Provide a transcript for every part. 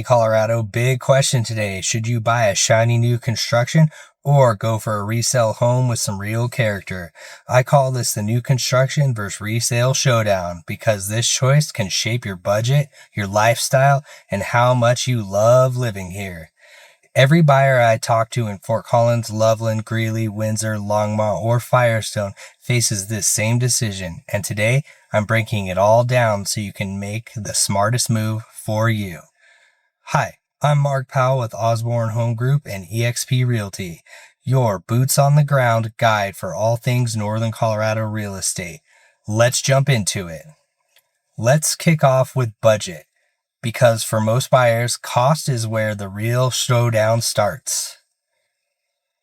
Hey Colorado, big question today. Should you buy a shiny new construction or go for a resale home with some real character? I call this the new construction versus resale showdown because this choice can shape your budget, your lifestyle, and how much you love living here. Every buyer I talk to in Fort Collins, Loveland, Greeley, Windsor, Longmont, or Firestone faces this same decision, and today I'm breaking it all down so you can make the smartest move for you. Hi, I'm Mark Powell with Osborne Home Group and eXp Realty, your boots on the ground guide for all things Northern Colorado real estate. Let's jump into it. Let's kick off with budget, because for most buyers, cost is where the real showdown starts.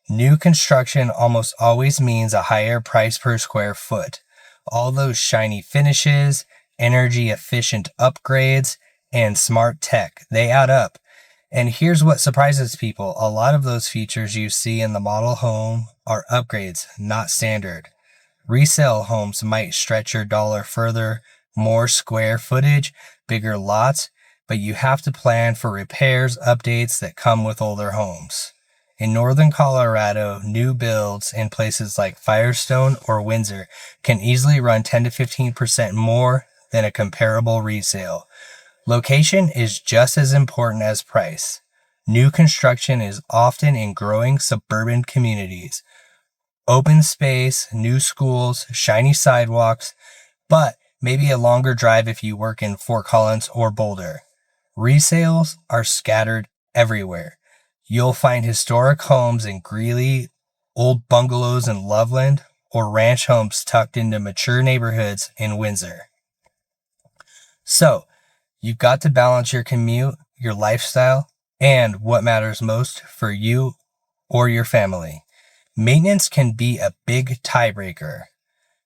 New construction almost always means a higher price per square foot. All those shiny finishes, energy efficient upgrades, and smart tech, they add up. And here's what surprises people. A lot of those features you see in the model home are upgrades, not standard. Resale homes might stretch your dollar further, more square footage, bigger lots, but you have to plan for repairs, updates that come with older homes. In Northern Colorado, new builds in places like Firestone or Windsor can easily run 10 to 15% more than a comparable resale. Location is just as important as price. New construction is often in growing suburban communities. Open space, new schools, shiny sidewalks, but maybe a longer drive if you work in Fort Collins or Boulder. Resales are scattered everywhere. You'll find historic homes in Greeley, old bungalows in Loveland, or ranch homes tucked into mature neighborhoods in Windsor. So, you've got to balance your commute, your lifestyle, and what matters most for you or your family. Maintenance can be a big tiebreaker.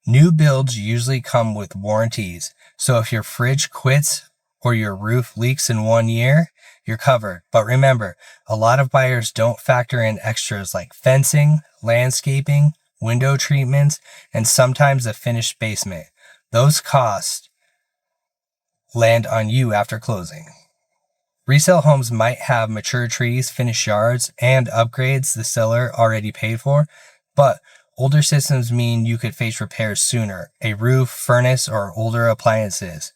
New builds usually come with warranties, so if your fridge quits or your roof leaks in 1 year, you're covered. But remember, a lot of buyers don't factor in extras like fencing, landscaping, window treatments, and sometimes a finished basement. Those costs land on you after closing. Resale homes might have mature trees, finished yards, and upgrades the seller already paid for, but older systems mean you could face repairs sooner, a roof, furnace, or older appliances.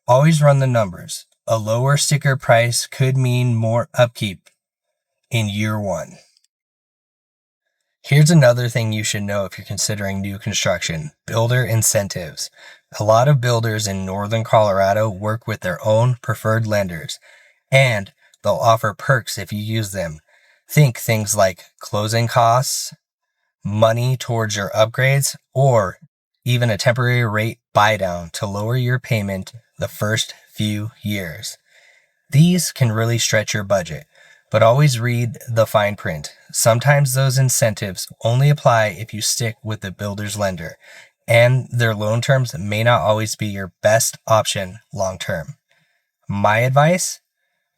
Always run the numbers. A lower sticker price could mean more upkeep in year one. Here's another thing you should know if you're considering new construction: builder incentives. A lot of builders in Northern Colorado work with their own preferred lenders, and they'll offer perks if you use them. Think things like closing costs, money towards your upgrades, or even a temporary rate buy-down to lower your payment the first few years. These can really stretch your budget, but always read the fine print. Sometimes those incentives only apply if you stick with the builder's lender, and their loan terms may not always be your best option long term. My advice?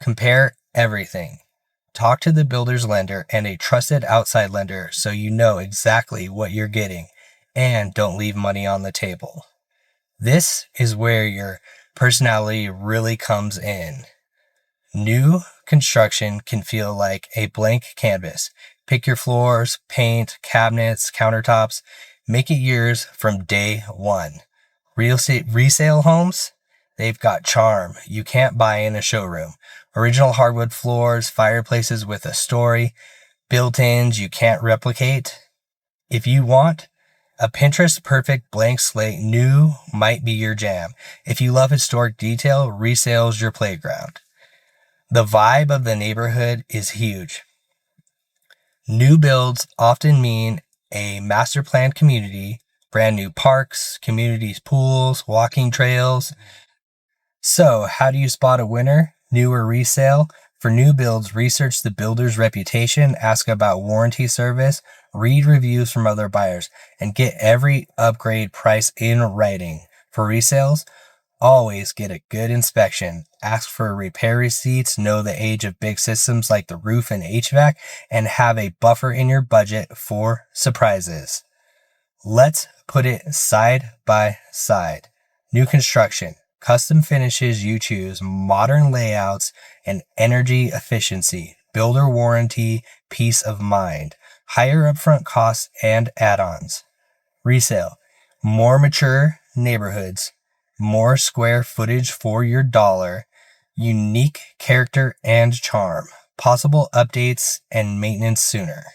Compare everything. Talk to the builder's lender and a trusted outside lender so you know exactly what you're getting, and don't leave money on the table. This is where your personality really comes in. New construction can feel like a blank canvas. Pick your floors, paint, cabinets, countertops. Make it yours from day one. Resale homes, they've got charm you can't buy in a showroom. Original hardwood floors, fireplaces with a story, built-ins you can't replicate. If you want a Pinterest perfect blank slate, new might be your jam. If you love historic detail, resale's your playground. The vibe of the neighborhood is huge. New builds often mean a master planned community, brand new parks, communities, pools, walking trails. So, how do you spot a winner, new or resale? For new builds, research the builder's reputation, ask about warranty service, read reviews from other buyers, and get every upgrade price in writing. For resales, always get a good inspection. Ask for repair receipts, know the age of big systems like the roof and HVAC, and have a buffer in your budget for surprises. Let's put it side by side. New construction, custom finishes you choose, modern layouts, and energy efficiency, builder warranty, peace of mind, higher upfront costs and add-ons. Resale, more mature neighborhoods, more square footage for your dollar, unique character and charm, possible updates and maintenance sooner.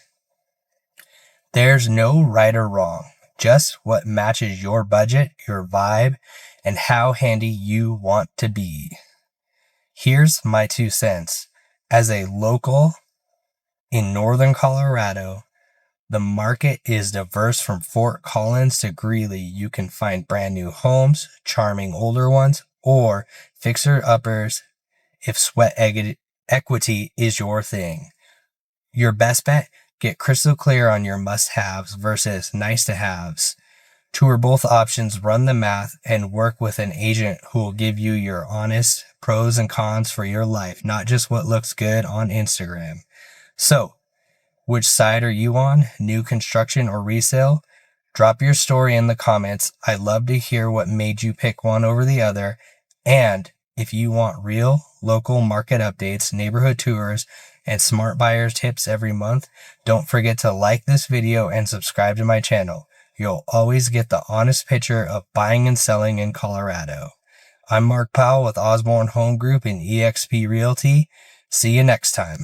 There's no right or wrong, just what matches your budget, your vibe, and how handy you want to be. Here's my 2 cents. As a local in northern Colorado, the market is diverse from Fort Collins to Greeley. You can find brand new homes, charming older ones, or fixer-uppers if sweat equity is your thing. Your best bet? Get crystal clear on your must-haves versus nice-to-haves. Tour both options, run the math, and work with an agent who will give you your honest pros and cons for your life, not just what looks good on Instagram. So, which side are you on? New construction or resale? Drop your story in the comments. I'd love to hear what made you pick one over the other. And if you want real local market updates, neighborhood tours, and smart buyers tips every month, don't forget to like this video and subscribe to my channel. You'll always get the honest picture of buying and selling in Colorado. I'm Mark Powell with Osborne Home Group and eXp Realty. See you next time.